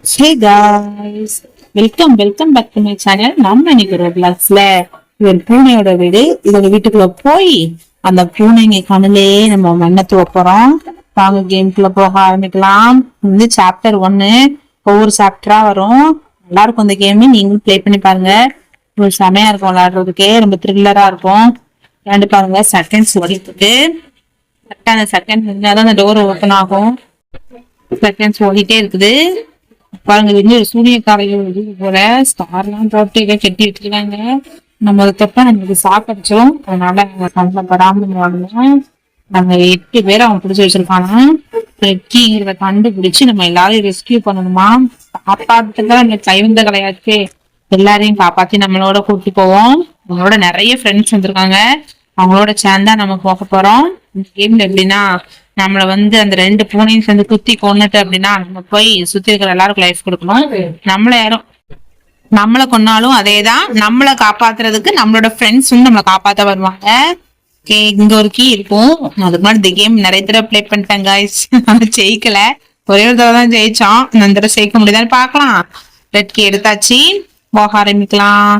Hey guys, welcome back to my channel. நம்ம இன்னைக்கு ஒரு விளாக்ஸ்ல ஒரு பூனையோட வீடு. இதோட வீட்டுக்குள்ள போய் அந்த பூனைங்க கண்ணிலே நம்ம மண்ணை தூவ போறோம். வாங்க கேம்குள்ள போக ஆரம்பிக்கலாம். வந்து சாப்டர் 1 ஒவ்வொரு சாப்டரா வரும். நல்லா இருக்கும் இந்த கேம். நீங்களும் பிளே பண்ணி பாருங்க. ஒரு செமையா இருக்கும் விளையாடுறதுக்கே, ரொம்ப த்ரில்லரா இருக்கும். விளையாண்டு பாருங்க. செகண்ட்ஸ் ஓடிட்டு கரெக்டா அந்த செகண்ட் இருந்தாதான் அந்த டோர் ஓப்பன் ஆகும். செகண்ட்ஸ் ஓடிட்டே இருக்குது பாருங்க. இது சூரியக்காரையும் இது போல ஸ்டார்லாம் போட்டு இதை கட்டி வச்சிருக்காங்க. நம்ம அதை தொட்டா நம்மளுக்கு சாப்பிடுச்சோம். அதனால அவங்க கண்ணில் படாம வாங்கணும். நாங்க 8 பேர் அவன் பிடிச்சி வச்சிருக்கானா. ரெக்கிங்கிறத கண்டுபிடிச்சு நம்ம எல்லாரையும் ரெஸ்கியூ பண்ணணுமா. காப்பாத்துதான் நம்ம கைவந்த கலையாச்சு. எல்லாரையும் காப்பாத்தி நம்மளோட கூட்டி போவோம். அவங்களோட நிறைய ஃப்ரெண்ட்ஸ் வந்திருக்காங்க. அவங்களோட சேர்ந்தா நம்ம போக போறோம். இந்த கேம்ல எப்படின்னா நம்மள வந்து அந்த 2 பூனையும் சேர்ந்து குத்தி கொண்டுட்டு அப்படின்னா நம்ம போய் சுத்தி இருக்கிற எல்லாருக்கும் லைஃப் கொடுக்கணும். நம்மள கொன்னாலும் அதேதான். நம்மளை காப்பாத்துறதுக்கு நம்மளோட ஃப்ரெண்ட்ஸ் வந்து நம்மளை காப்பாத்த வருவாங்க. இங்க ஒரு கீ இருக்கும். அதுக்கு முன்னாடி இந்த கேம் நிறைய தடவை பிளே பண்ணிட்டேன் காய்ஸ். ஜெயிக்கல. ஒரே ஒரு தடவை தான் ஜெயிச்சோம். அந்த தடவை ஜெயிக்க முடியுதான்னு பாக்கலாம். ரெட் கீ எடுத்தாச்சு. போக ஆரம்பிக்கலாம்.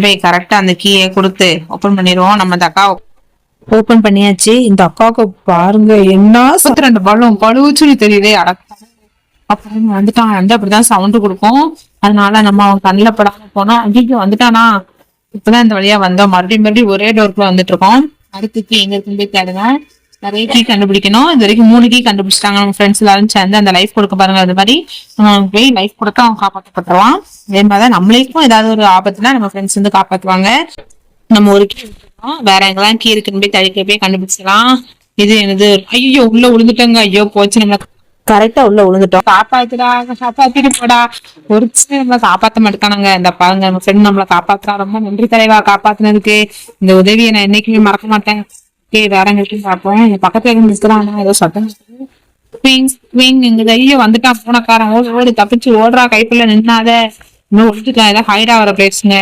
போய் கரெக்டா அந்த கீயை கொடுத்து ஓபன் பண்ணிடுவோம். நம்ம அந்த அக்கா ஓபன் பண்ணியாச்சு. இந்த அக்காவுக்கு பாருங்க என்ன 2 பலம் பழுச்சுன்னு தெரியுதே. அப்புறம் வந்துட்டான் வந்து அப்படிதான் சவுண்டு கொடுக்கும். அதனால நம்ம அவன் கண்ணில் படாம போனோம். அங்கேயும் வந்துட்டானா. இப்பதான் இந்த வழியா வந்தோம். மறுபடியும் ஒரே டோருக்குள்ள வந்துட்டு இருக்கோம். அடுத்த கீ எங்க இருக்குன்னு போய் தேடுங்க. நிறைய கீ கண்டுபிடிக்கணும். இது வரைக்கும் 3 கீ கண்டுபிடிச்சிட்டாங்க. நம்ம ஃப்ரெண்ட்ஸ் எல்லாரும் சேர்ந்து அந்த லைஃப் கொடுக்க பாருங்க. அது மாதிரி போய் லைஃப் கொடுத்தா அவன் காப்பாற்றப்பட்டுருவான். அதே மாதிரிதான் நம்மளுக்கும் ஏதாவது ஒரு ஆபத்துனா நம்ம ஃப்ரெண்ட்ஸ் வந்து காப்பாற்றுவாங்க. நம்ம ஒரு கீ வேற எங்கெல்லாம் கீ இருக்குன்னு போய் தடிக்க போய் கண்டுபிடிச்சலாம். இது என்னது? ஐயோ உள்ள விழுந்துட்டோங்க. ஐயோ போச்சு. நம்ம கரெக்டா உள்ள விழுந்துட்டோம். காப்பாத்துடா, காப்பாத்திட்டு போடா. ஒரு நம்மள காப்பாத்த மாட்டானுங்க. இந்த பாருங்க நம்ம ஃப்ரெண்ட் நம்மளை காப்பாத்துறா. ரொம்ப நன்றி தலைவா காப்பாத்துனதுக்கு. இந்த உதவியை நான் என்னைக்குமே மறக்க மாட்டேன். வேற எங்களுக்கு பார்ப்போம். என் பக்கத்துல நிற்கிறான். ஏதோ சட்டம் ஐயோ வந்துட்டான் பூனைக்காரன். ஓடி தப்பிச்சு ஓடுறா. கைப்புள்ள நின்னாத இன்னும் ஒழிச்சுட்டான். ஏதாவது ஹைடா வர பிளேஸ்ங்க.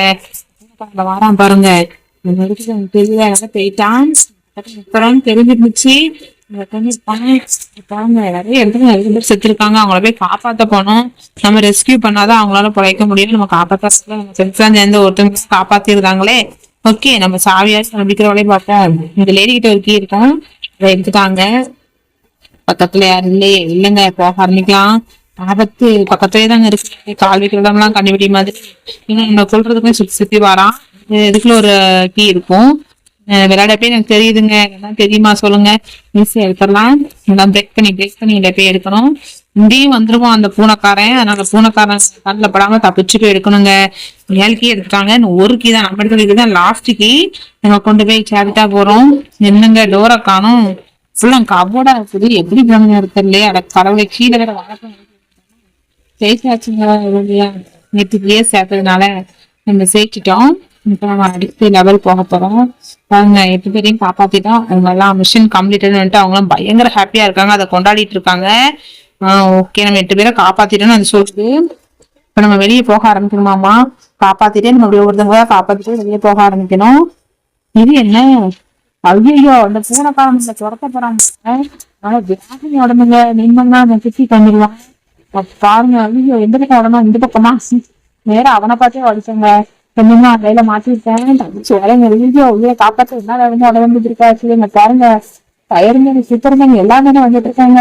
வாரான் பாருங்க. தெரியல போயிட்டான். தெரிஞ்சிருந்துச்சு. நிறைய இடத்துல நிறைய பேர் செத்துருக்காங்க. அவங்கள போய் காப்பாத்த போனோம். நம்ம ரெஸ்கியூ பண்ணாதான் அவங்களால பிழைக்க முடியும். நம்ம காப்பாத்த நம்ம சென்சான் சேர்ந்து ஒருத்தவங்க காப்பாத்திருந்தாங்களே. ஓகே நம்ம சாவியாச்சு நம்பிக்கிற வரையும் பார்த்தோம். இந்த லேடி கிட்ட ஒரு கீ இருக்கும். அதை எடுத்துட்டாங்க. பக்கத்துல யாரும் இல்லையே. இல்லைங்க போக ஆரம்பிக்கலாம். ஆபத்து பக்கத்துலயே தாங்க இருக்கு. கால் வைக்கிறதெல்லாம் கண்டுபிடி மாதிரி. ஏன்னா நம்ம சொல்றதுக்குமே சுத்தி வாரான். இதுக்குள்ள ஒரு கீ இருக்கும். விளையாடப்பே எனக்கு தெரியுதுங்க. எல்லாம் தெரியுமா சொல்லுங்க. ஈஸியா எடுத்துடலாம். எல்லாம் பிரேக் பண்ணி போய் எடுக்கணும். இங்கேயும் வந்துருவோம் அந்த பூனைக்காரன். அதனால பூனைக்காரன் கண்ணில் படாம தப்பிச்சு போய் எடுக்கணுங்க. 7 கீ எடுத்துட்டாங்க. ஒரு கீ தான் நம்ம எடுக்கிறது. இதுதான் லாஸ்ட் கீ. நம்ம கொண்டு போய் சேவிட்டா போறோம். என்னங்க டோரை காணும். ஃபுல்லா கபோர்டா இருக்குது. எப்படி பண்ண தெரியலையே. அட கடவுளை கீழே வேற வழக்கம் ஜெயிச்சாச்சுங்க. நேற்றுக்குள்ளேயே சேர்த்ததுனால நம்ம ஜெயிச்சிட்டோம். இப்ப நம்ம அடுத்த லெவல் போக போறோம். அவங்க 8 பேரையும் காப்பாத்திட்டோம். அவங்க எல்லாம் மிஷன் கம்ப்ளீட்டட்னு அவங்களாம் பயங்கர ஹாப்பியா இருக்காங்க. அதை கொண்டாடிட்டு இருக்காங்க. ஓகே நம்ம 8 பேரை காப்பாத்திட்டோம்னு அது சொல்லுது. இப்ப நம்ம வெளியே போக ஆரம்பிக்கணுமாமா. காப்பாத்திட்டே நம்ம ஒருத்தவங்க காப்பாத்திட்டு வெளியே போக ஆரம்பிக்கணும். இது என்ன? ஐயோ அந்த பூனைக்காரன் துரத்த போறாங்க. உடம்புங்க நின்னுங்க சுத்தி பண்ணிடலாம். பாருங்க. ஐயோ எந்த பக்கம் உடம்பு? இந்த பக்கமா? நேரம் அவனை பார்த்தே அடிச்சங்க. கொஞ்சமா கையில மாட்டிருக்கேன். தப்பிச்சு வரங்க. உள்ள காப்பாற்ற என்ன உடம்பு இருக்காச்சு. எங்க பாருங்க டயருங்க சூப்பருங்க. எல்லாமே வந்துட்டு இருக்காங்க.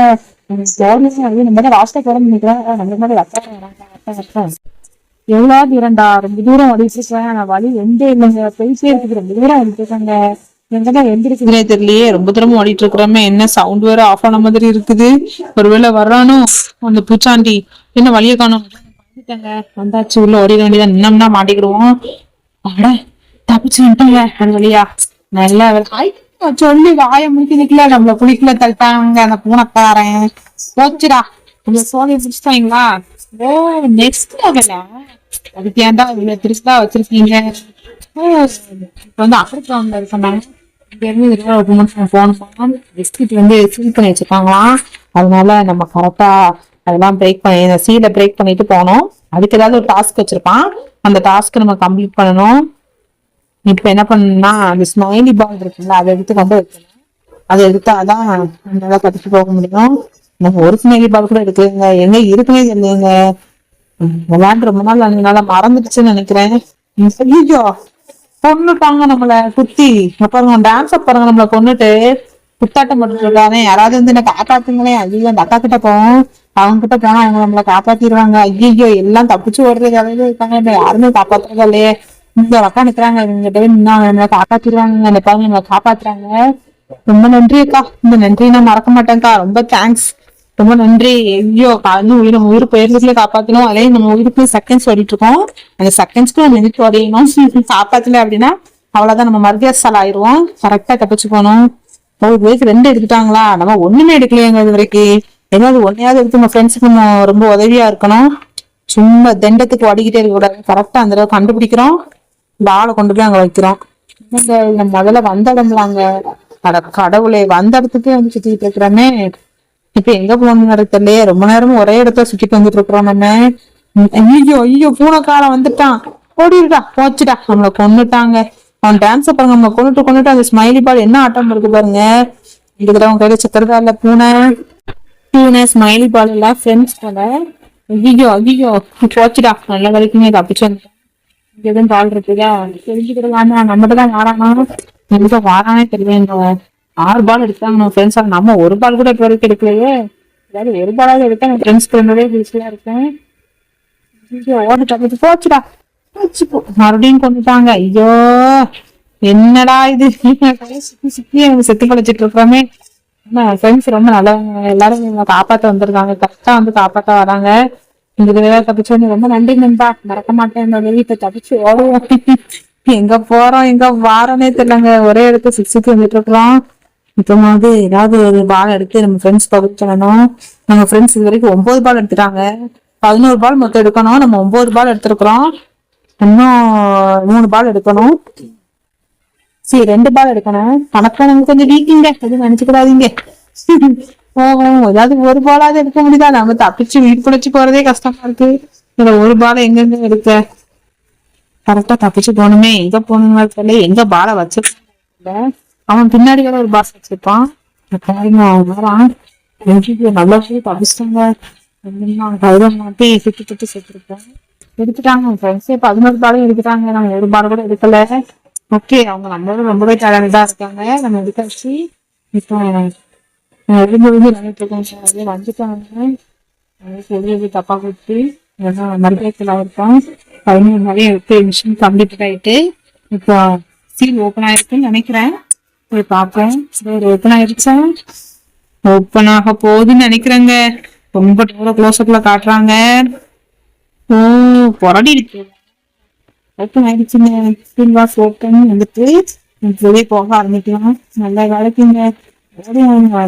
நம்ம லாஸ்டா போட நினைக்கிறேன். நம்ம மாதிரி எவ்வளவு இரண்டா ரொம்ப தூரம் ஓடிட்டு இருக்கேன். வழி எந்த இல்லைங்க. போயிட்டே இருக்குது. ரொம்ப தூரம் ஓடிட்டு இருக்காங்க. எங்கதான் எந்திரிக்குதுனே தெரியலையே. ரொம்ப தூரமா ஓடிட்டு இருக்கிறோமே. என்ன சவுண்ட் வேற ஆஃப் ஆன மாதிரி இருக்குது. ஒருவேளை வர்றானோ அந்த பூச்சாண்டி. என்ன வழியை காணும். வந்தாச்சு. உள்ள ஓடிட வேண்டியதான். இன்னம்னா மாட்டிக்கிடுவோம். அட தப்பிச்சு வந்துட்டோங்க அது வழியா. நல்லா சொல்லி வாய முடிச்சு நிக்கல. நம்மள குளிக்கல தள்ளிட்டாங்க அந்த பூனைக்காரன். போச்சுடா. உங்க சோழியை பிடிச்சிட்டாங்களா. ஓ நெக்ஸ்ட் லெவலா. அதுக்கு ஏன்டா இவ்வளவு திருஷ்டா வச்சிருக்கீங்க. இப்ப வந்து ஆப்பிரிக்காவுல இருக்காங்க. இங்க இருந்து போனோம். பிஸ்கட் வந்து ஃபில் பண்ணி வச்சிருக்காங்களாம். அதனால நம்ம கரெக்டா அதெல்லாம் பிரேக் பண்ணி சீலை பிரேக் பண்ணிட்டு போனோம். அதுக்கு ஏதாவது ஒரு டாஸ்க் வச்சிருப்பான். அந்த டாஸ்க் நம்ம கம்ப்ளீட் பண்ணணும். இப்ப என்ன பண்ணணும்னா அந்த ஸ்மைலி பால் இருக்குல்ல அதை எடுத்து கொண்டு வைக்கணும். அதை எடுத்தாதான் நம்மளால கத்துட்டு போக முடியும். நம்ம ஒரு ஸ்மைலி பால் கூட எடுக்கலைங்க. எங்க இருக்குன்னே தெரியலங்க. விளையாண்டு ரொம்ப நாள் அதனால மறந்துடுச்சுன்னு நினைக்கிறேன். ஐயோ கொன்னுட்டாங்க நம்மள குத்தி. பாருங்க டான்ஸ் பாருங்க, நம்மள கொன்னுட்டு குத்தாட்டம் போட்டுட்டு இருக்கானே. யாராவது வந்து என்ன காப்பாத்துங்களேன். ஐயோ அந்த அக்கா கிட்ட போவோம், அவங்க கிட்ட போனா அவங்க நம்மள காப்பாத்திடுவாங்க. ஐயோ எல்லாம் தப்பிச்சு ஓடுறது வேலையில இருக்காங்க, யாருமே காப்பாத்துறதா இல்லையே. இந்த அக்கா நிக்கிறாங்க, இவங்க நின்னா நம்மள காப்பாத்திடுவாங்க. அந்த பாருங்க நம்மள காப்பாத்துறாங்க. ரொம்ப நன்றி அக்கா, இந்த நன்றி நான் மறக்க மாட்டேன்க்கா. ரொம்ப தேங்க்ஸ், ரொம்ப நன்றி. ஐயோ இன்னும் உயிர் நம்ம உயிர் போயிருந்துல காப்பாத்தணும். அதே நம்ம உயிருக்கு செகண்ட்ஸ் ஓடிட்டு இருக்கோம். அந்த செகண்ட்ஸ்க்கு நம்ம எதிர்த்து ஓடையணும். காப்பாத்தல அப்படின்னா அவ்வளவுதான், நம்ம மருதியாசால் ஆயிடுவோம். கரெக்டா தப்பிச்சு போகணும். ஒரு வயசு 2 எடுத்துட்டாங்களா, நம்ம ஒண்ணுமே எடுக்கலையாங்க இது வரைக்கும். ஏதாவது ஒன்னையாவது எடுத்து நம்ம ஃப்ரெண்ட்ஸுக்கு நம்ம ரொம்ப உதவியா இருக்கணும். சும்மா தண்டத்துக்கு ஓடிக்கிட்டே இருக்க கூடாது. கரெக்டா அந்த அளவுக்கு கண்டுபிடிக்கிறோம், இந்த ஆளை கொண்டு போய் அங்க வைக்கிறோம். இந்த முதல்ல வந்த இடம்லாங்க, கடவுளே வந்த இடத்துக்கே வந்து சுத்திட்டு இருக்கிறோமே. இப்ப எங்க போகணும்னு தெரியலையே. ரொம்ப நேரமும் ஒரே இடத்த சுத்திட்டு வந்துட்டு இருக்கிறோம் நம்ம. ஐயோ ஐயோ பூனைக்காரன் வந்துட்டான், ஓடிடுடா போச்சுடா, நம்மளை கொன்னுட்டாங்க. அவன் டான்ஸ பாருங்க, நம்ம கொண்டுட்டு அந்த ஸ்மைலி பால் என்ன ஆட்டம் இருக்கு பாருங்க. இதுல அவங்க கையில சக்கரதா இல்ல பூனை ஸ்மைலி பால் எல்லாம் ஃப்ரெண்ட்ஸ் போல. ஐயோ ஐயோ போச்சுடா, நல்ல வரைக்குமே தப்பிச்சு வந்துட்டேன். இங்க எதுவும் பால் இருக்குதா தெரிஞ்சுக்கிடலாமா, நம்மகிட்ட தான் வாரானா, எங்க வாரானே தெரியல. 6 பால் எடுத்தாங்க நம்ம ஃப்ரெண்ட்ஸ், நம்ம ஒரு பால் கூட இப்ப வரைக்கும் எடுக்கலையே. ஏதாவது ஒரு பாலாவது எடுத்தா நம்ம ஃப்ரெண்ட்ஸ் ஃப்ரெண்டோடய பேசியா இருக்கேன். ஓடி தப்பிச்சு போச்சுடா, மறுபடியும் கொண்டுட்டாங்க. ஐயோ என்னடா இது, சுத்தி சுத்தி அவங்க செத்து பழிச்சிட்டு இருக்கிறோமே. ஃப்ரெண்ட்ஸ் ரொம்ப நல்லவங்க, எல்லாரும் காப்பாத்த வந்திருக்காங்க, கரெக்டா வந்து காப்பாத்த வராங்க. இந்த தப்பிச்சு வந்து ரொம்ப நன்றி நண்பா, மறக்க மாட்டேன். இந்த வீட்டை தப்பிச்சு ஓடுவோம். எங்க போறோம் எங்க வாரோன்னே தெரியலங்க, ஒரே இடத்த சுத்தி வந்துட்டு இருக்கிறோம். இப்போ வந்து ஏதாவது ஒரு பால் எடுத்து நம்ம ஃப்ரெண்ட்ஸ் பகுதி சொல்லணும். நம்ம ஃப்ரெண்ட்ஸ் இது வரைக்கும் 9 பால் எடுத்துட்டாங்க, 11 பால் மொத்தம் எடுக்கணும். நம்ம 9 பால் எடுத்திருக்கிறோம், இன்னும் 3 பால் எடுக்கணும். சரி 2 பால் எடுக்கணும். கணக்கா நமக்கு கொஞ்சம் வீக்கிங்க, எதுவும் நினைச்சுக்கூடாதீங்க. ஏதாவது ஒரு பாலாவது எடுக்க முடியுதா, நம்ம தப்பிச்சு வீட்டு பிடிச்சு போறதே கஷ்டமா இருக்கு. இதுல ஒரு பாலை எங்கெங்க எடுக்க, கரெக்டா தப்பிச்சு போகணுமே. எங்க போகணுமா தெரியல, எங்க பாலை வச்சிருக்க. அவன் பின்னாடி வேற ஒரு பாஸ் வச்சிருப்பான். நல்லா தப்பிச்சிட்டாங்க. கையில மாட்டி சுத்தி சுத்தி செத்துருப்பேன். எடுத்துட்டாங்க ஃப்ரெண்ட்ஸே 11 பாலும் எடுத்துட்டாங்க, நம்ம ஒரு பால் கூட எடுக்கல. ஓகே அவங்க நம்மளோட ரொம்பவே டேலண்டா இருக்காங்க, நம்ம எடுத்தாச்சு. இப்போ வந்துட்டாங்க சொல்லி தப்பா கொடுத்து மறுபடியும் இருப்போம். 11 நிறைய எடுத்து மிஷின் கம்ப்ளீட் ஆயிட்டு இப்போ சீல் ஓப்பன் ஆயிருக்குன்னு நினைக்கிறேன். போய் பார்ப்பேன். ஓப்பன் ஆயிருச்சா, ஓப்பன் ஆக போகுதுன்னு நினைக்கிறேங்க. ரொம்ப க்ளோஸ் அப்ல காட்டுறாங்க. ஓ பொரடி இருக்கு, ஓப்பன் ஆயிடுச்சுங்க. ஓப்பன் வந்துட்டு வெளியே போக ஆரம்பிக்கலாம். நல்ல வேலைக்குங்க, வேகமா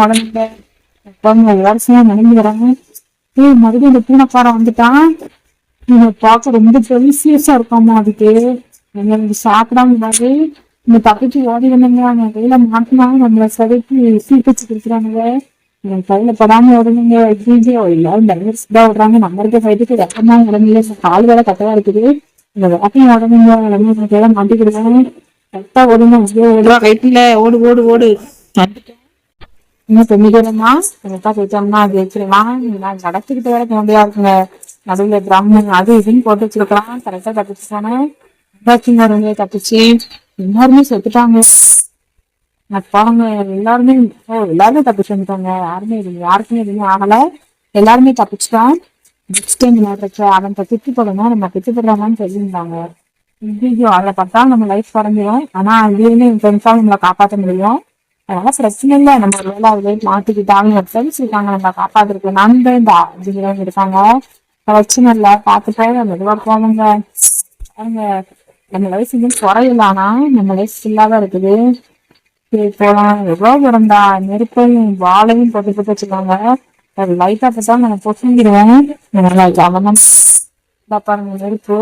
உடம்புங்க வருஷமா நடந்து வராங்க. மறுபடியும் இந்த பூனைக்காரன் வந்துட்டான். பார்க்க ரொம்ப டெலிசியஸா இருக்காமா. அதுக்கு எங்க சாப்பிடாம பாரு, இந்த தப்பிச்சு ஓடி வந்தாங்க. அவங்க கையில மாட்டினாங்க, நம்மள சதைக்கு சீப்பிச்சு கொடுக்குறாங்க. என் கையில படாம உடனேங்க எல்லாரும் டைவர்ஸ் தான் விடுறாங்க. நம்ம இருக்க சைடுக்கு ரத்தமா உடனே கால் வேலை கட்டவா இருக்குது. இந்த வாக்கிங் உடனே கையில மாட்டிக்கிடுவாங்க. கரெக்டா ஓடுங்க, ஓடுறா ரைட்ல ஓடு ஓடு ஓடு. இன்னும் பெண்ணிக்கிறமா கரெக்டா போயிட்டோம்னா அது வச்சிருக்கலாம். நான் நடத்திக்கிட்டு வேற தோண்டியா இருக்குங்க. நடுவுல பிராமணன் அது இதுன்னு போட்டு வச்சிருக்கலாம். கரெக்டா தப்பிச்சு போனேன். தப்பிச்சு எல்லாருமே செத்துட்டாங்க. பாருங்க எல்லாருமே எல்லாருமே தப்பிச்சு வந்துட்டாங்க. யாருக்குமே எதுவுமே ஆகல, எல்லாருமே தப்பிச்சுட்டான். நெக்ஸ்ட் டைம் அவன் திட்டு போடணும், நம்ம திட்டு போடுறாங்கன்னு சொல்லியிருந்தாங்க. அதை பார்த்தா நம்ம லைஃப் குறைஞ்சிடும். ஆனா இதுலயுமே என் ஃப்ரெண்ட்ஸால நம்மளை காப்பாற்ற முடியும். அதனால பிரச்சனை இல்லை. நம்ம ஒரு வேலை அதுல மாட்டிக்கிட்டாங்க, ஃப்ரெண்ட்ஸ் இருக்காங்க நம்மளை காப்பாத்துருக்கு. நண்பன் இந்த அப்படிங்கிறவங்க இருக்காங்க, பிரச்சனை இல்லை. பார்த்துட்டு மெதுவா போவாங்க. அவங்க நம்ம லைஃப் இன்னும் குறையல, ஆனா நம்ம லைஃப் ஃபுல்லாதான் இருக்குது. போலாம் எவ்வளவு தூரம்டா, நெருப்பையும் வாழையும் போட்டு போட்டு வச்சுக்காங்க. அது லைட்டா பார்த்தா நம்ம பொசுங்கிடுவோம். கவனம் பாருங்க. நெருப்பு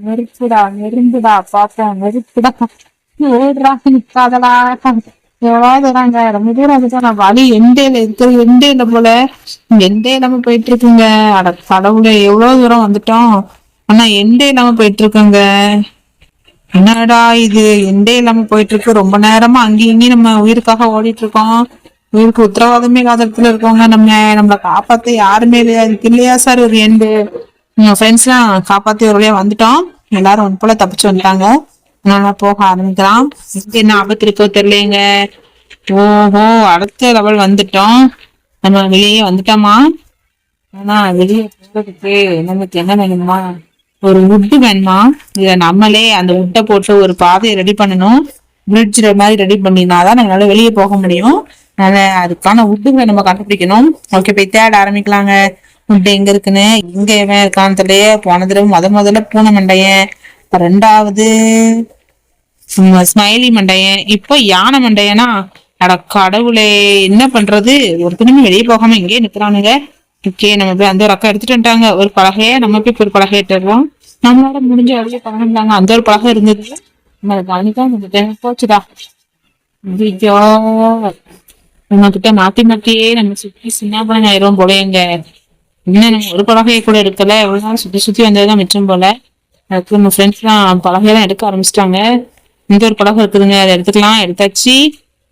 நெருப்புடா, நெரும்புடா, பாப்போம் நெருப்புடா. ஓடுறா நிக்காதடா. எவ்வளவு தூராங்க, ரொம்ப தூரம் வந்துட்டா. நான் வழி எண்டேல இருக்கிறது, எண்டேல போல எண்டே இல்லாம போயிட்டு இருக்குங்க. அட கடவுளே எவ்வளவு தூரம் வந்துட்டோம், ஆனா எண்டே இல்லாம போயிட்டு இருக்குங்க. என்னடா இது எண்டே இல்லாம போயிட்டு இருக்கு. ரொம்ப நேரமா அங்கேயும் இங்கேயும் நம்ம உயிருக்காக ஓடிட்டு இருக்கோம். இவருக்கு உத்தரவாதமே இல்லாத இடத்துல இருக்கவங்க நம்மளை காப்பாத்த யாருமே இல்லையா சார் ஒரு எண்டு. ஃப்ரெண்ட்ஸ் எல்லாம் காப்பாத்தி ஒரு வழியா வந்துட்டோம். எல்லாரும் ஒன்று போல தப்பிச்சு வந்துட்டாங்க. நல்லா போக ஆரம்பிக்கலாம். என்ன ஆபத்து இருக்கோ தெரியலங்க. ஓஹோ, அடுத்த லெவல் வந்துட்டோம். நம்ம வெளியே வந்துட்டோமா? ஆனா வெளியே போறதுக்கு நமக்கு என்ன வேணுமா? ஒரு வுட்டு வேணுமா? இத நம்மளே அந்த வுட்டை போட்டு ஒரு பாதையை ரெடி பண்ணணும். பிரிட்ஜ் மாதிரி ரெடி பண்ணினாதான் நம்மளால வெளியே போக முடியும். அதனால அதுக்கான வுட்டுங்களை நம்ம கண்டுபிடிக்கணும். ஓகே, போய் தேட ஆரம்பிக்கலாங்க. வுட்டு எங்க இருக்குன்னு. இங்க எவன் இருக்கான்னு தெரியலையே. போன தடவை முதல்ல பூனை மண்டையன், ரெண்டாவது ஸ்மைலி மண்டையன், இப்போ யானை மண்டையனா? அட கடவுளே, என்ன பண்றது? ஒருத்தனுமே வெளியே போகாம இங்கே நிக்கிறானுங்க. ஓகே, நம்ம போய் அந்த ஒரு அக்கா எடுத்துட்டு வந்துட்டாங்க ஒரு பலகைய. நம்ம போய் ஒரு பலகை எடுத்துடுவோம். நம்மளால முடிஞ்ச வழியே பண்ணாங்க. அந்த ஒரு பலகை இருந்தது, நம்ம கவனிக்கா போச்சுடா. ஐயோ, உங்ககிட்ட மாத்தியே நம்ம சுத்தி சின்ன பிள்ளைங்க ஆயிரும் போல. எங்க இன்னும் நம்ம ஒரு பலகையை கூட எடுக்கல. எவ்வளவு நாள் சுத்தி வந்ததுதான் மிச்சம் போல. அதுக்கு நம்ம ஃப்ரெண்ட்ஸ் எல்லாம் பலகையெல்லாம் எடுக்க ஆரம்பிச்சிட்டாங்க. இந்த ஒரு பலகை இருக்குதுங்க, அதை எடுத்துக்கலாம். எடுத்தாச்சு.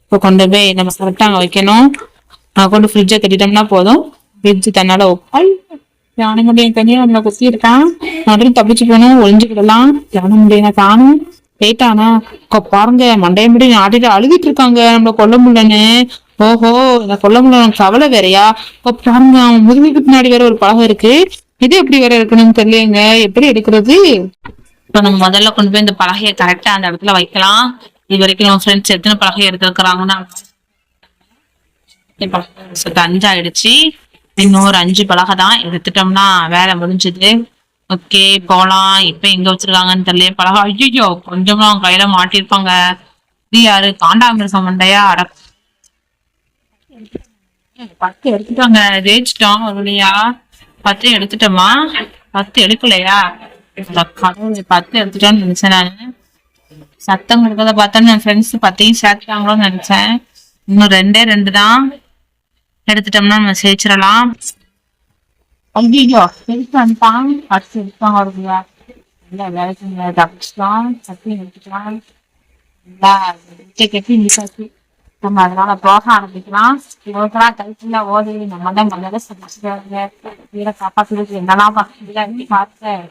இப்போ கொண்டு போய் நம்ம கரெக்டா அங்க வைக்கணும். கொண்டு ஃப்ரிட்ஜை கட்டிட்டோம்னா போதும். ஃப்ரிட்ஜ் தன்னால யானை முடியும் தனியா நம்மளை குத்தி இருக்கான். மறுபடியும் தப்பிச்சு போகணும், ஒளிஞ்சுக்கிடலாம். யானை முடிய காணும். போயிட்டானா? பாருங்க, மண்டைய முடியும் ஆட்டிட்டு அழுதுட்டு இருக்காங்க நம்மள கொல்ல முடியலன்னு. ஓஹோ, இந்த கொல்ல முடியல கவலை வேறையா? பாருங்க, அவன் முதுகுக்கு பின்னாடி வேற ஒரு பலகை இருக்கு. இது எப்படி வேற இருக்கணும்னு தெரியலங்க. எப்படி எடுக்கிறது? இப்ப நம்ம முதல்ல கொண்டு போய் இந்த பலகையை கரெக்டா அந்த இடத்துல வைக்கலாம். இது வரைக்கும் நம்ம ஃப்ரெண்ட்ஸ் எத்தனை பலகை எடுத்துருக்குறாங்கன்னா 5 ஆயிடுச்சு. இன்னொரு 5 பலகை தான் எடுத்துட்டோம்னா வேலை முடிஞ்சது. ஓகே, போலாம். இப்ப எங்க வச்சிருக்காங்கன்னு தெரியல பலகை. ஐயோ, கொஞ்சமா அவங்க கையில மாட்டிருப்பாங்க. இது யாரு? காண்டாமிருசம் மண்டையா? 10 எடுத்துட்டாங்க. ஜெயிச்சிட்டோம் ஒரு வழியா. 10 எடுத்துட்டோமா? 10 எடுக்கலையா? 10 எடுத்துட்டோம்னு நினைச்சேன் நானு. சத்தம் கொடுக்கறத பார்த்தா என் ஃப்ரெண்ட்ஸ் 10 சேர்த்துட்டாங்களோன்னு நினைச்சேன். இன்னும் 2 தான். எடுத்துட்டோம்னா நம்ம ஜெயிச்சிடலாம். ஐயோ, எடுத்துட்டான். 10 எடுத்தாங்க ஒரு வழியா. இல்ல, வேலை செஞ்ச தப்பிச்சுலாம். 10 எடுத்துக்கலாம். கட்டி நிக்காச்சு. நம்ம அதனால போக ஆரம்பிக்கலாம். இவங்களா கைக்குள்ள ஓடி நம்ம தான் முதல்ல சமைச்சுக்காங்க. வீட காப்பாத்துறதுக்கு என்னெல்லாம் பார்த்தேன்.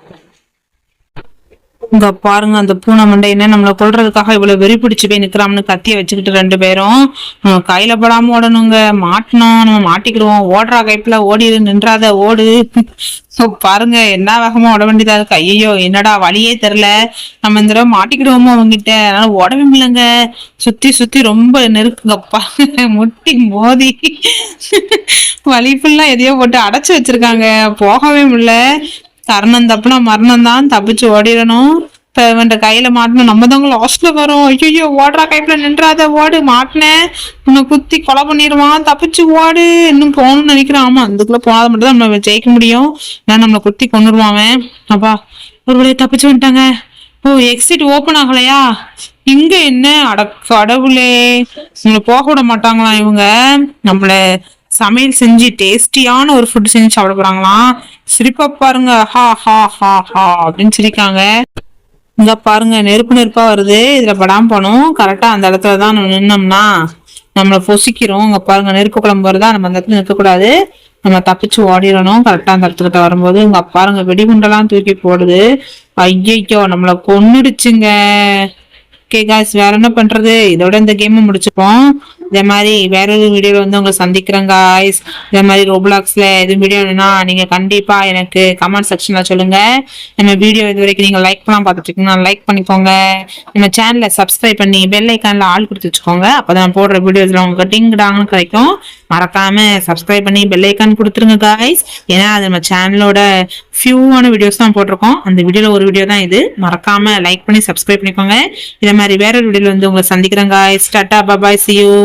இங்க பாருங்க, அந்த பூனை மண்டையின நம்மளை கொல்றதுக்காக இவ்வளவு வெறி பிடிச்சு போய் நிக்கிறான்னு கத்திய வச்சுக்கிட்டு 2 பேரும் கையில படாம ஓடணுங்க. மாட்டணும், நம்ம மாட்டிக்கிடுவோம். ஓடுறா கைப்புல ஓடி நின்றாத ஓடு. பாருங்க, என்ன வேகமா ஓட வேண்டியதா இருக்கு. ஐயோ, என்னடா வழியே தெரியல. நம்ம இந்த தடவை மாட்டிக்கிடுவோமோ அவங்கிட்ட. அதனால ஓடவே முடியலங்க. சுத்தி ரொம்ப நெருக்குங்கப்பா. முட்டி மோதி வழி ஃபுல்லா எதையோ போட்டு அடைச்சு வச்சிருக்காங்க. போகவே முடியல. கரணம் தப்புனா மரணம் தான். தப்பிச்சு ஓடிடணும். இப்ப இவன் கையில மாட்டணும். நம்ம தாங்க லாஸ்ட்ல வரோம். ஐயோ, ஓடுறா கைப்புல நின்றாத ஓடு. மாட்டினேன், உன்னை குத்தி கொலை பண்ணிடுவான். தப்பிச்சு ஓடு. இன்னும் போகணும்னு நினைக்கிறான். ஆமா, அதுக்குள்ள போகாத மட்டும் தான் நம்ம ஜெயிக்க முடியும். நான் நம்மளை குத்தி கொண்டுருவான். அப்பா, ஒரு வழியை தப்பிச்சு வந்துட்டாங்க. ஓ, எக்ஸிட் ஓபன் ஆகலையா? இங்க என்ன? அட கடவுளே, நம்மள போக விட மாட்டாங்களாம் இவங்க. நம்மள சமையல் செஞ்சு டேஸ்டியான ஒரு ஃபுட் செஞ்சு சாப்பிட போறாங்களாம். சிரிப்பா பாருங்க. ஹா ஹா ஹா ஹா அப்படின்னு சிரிக்காங்க. இங்க பாருங்க, நெருப்பா வருது. இதுல படாம போனோம். கரெக்டா அந்த இடத்துலதான் நம்ம நின்னோம்னா நம்மள பொசிக்கிறோம். இங்க பாருங்க, நெருப்பு குழம்பு வருதா? நம்ம அந்த இடத்துல நிற்கக்கூடாது. நம்ம தப்பிச்சு ஓடிடணும். கரெக்டா அந்த இடத்துக்கிட்ட வரும்போது இங்க பாருங்க, வெடிகுண்டெல்லாம் தூக்கி போடுது. ஐயோ, நம்மள கொன்னுடுச்சுங்க. ஓகே காய்ஸ், வேற என்ன பண்றது? இதோட இந்த கேமை முடிச்சுப்போம். இதே மாதிரி வேற ஒரு வீடியோல வந்து உங்களை சந்திக்கிறேன் காய்ஸ். இதே மாதிரி ரோப்ளாக்ஸ்ல எது வீடியோ வேணும்னா நீங்க கண்டிப்பா எனக்கு கமெண்ட் செக்ஷன்ல சொல்லுங்க. நம்ம வீடியோ இது வரைக்கும் நீங்க லைக் பண்ணாம பார்த்துட்டு இருக்கீங்கன்னா லைக் பண்ணிக்கோங்க. நம்ம சேனலை சப்ஸ்கிரைப் பண்ணி பெல் ஐக்கான்ல ஆள் கொடுத்து வச்சுக்கோங்க. அப்பதான் போடுற வீடியோஸ்ல உங்களுக்கு டிங் டாங்னு கிடைக்கும். மறக்காம சப்ஸ்கிரைப் பண்ணி பெல் ஐக்கான் கொடுத்துருங்க காய்ஸ். ஏன்னா அது நம்ம சேனலோட ஃபியூவான வீடியோஸ் தான் போட்டிருக்கோம். அந்த வீடியோல ஒரு வீடியோ தான் இது. மறக்காம லைக் பண்ணி சப்ஸ்கிரைப் பண்ணிக்கோங்க. இதே மாதிரி வேற ஒரு வீடியோல வந்து உங்களை சந்திக்கிறேன் guys. Tata, bye, see you.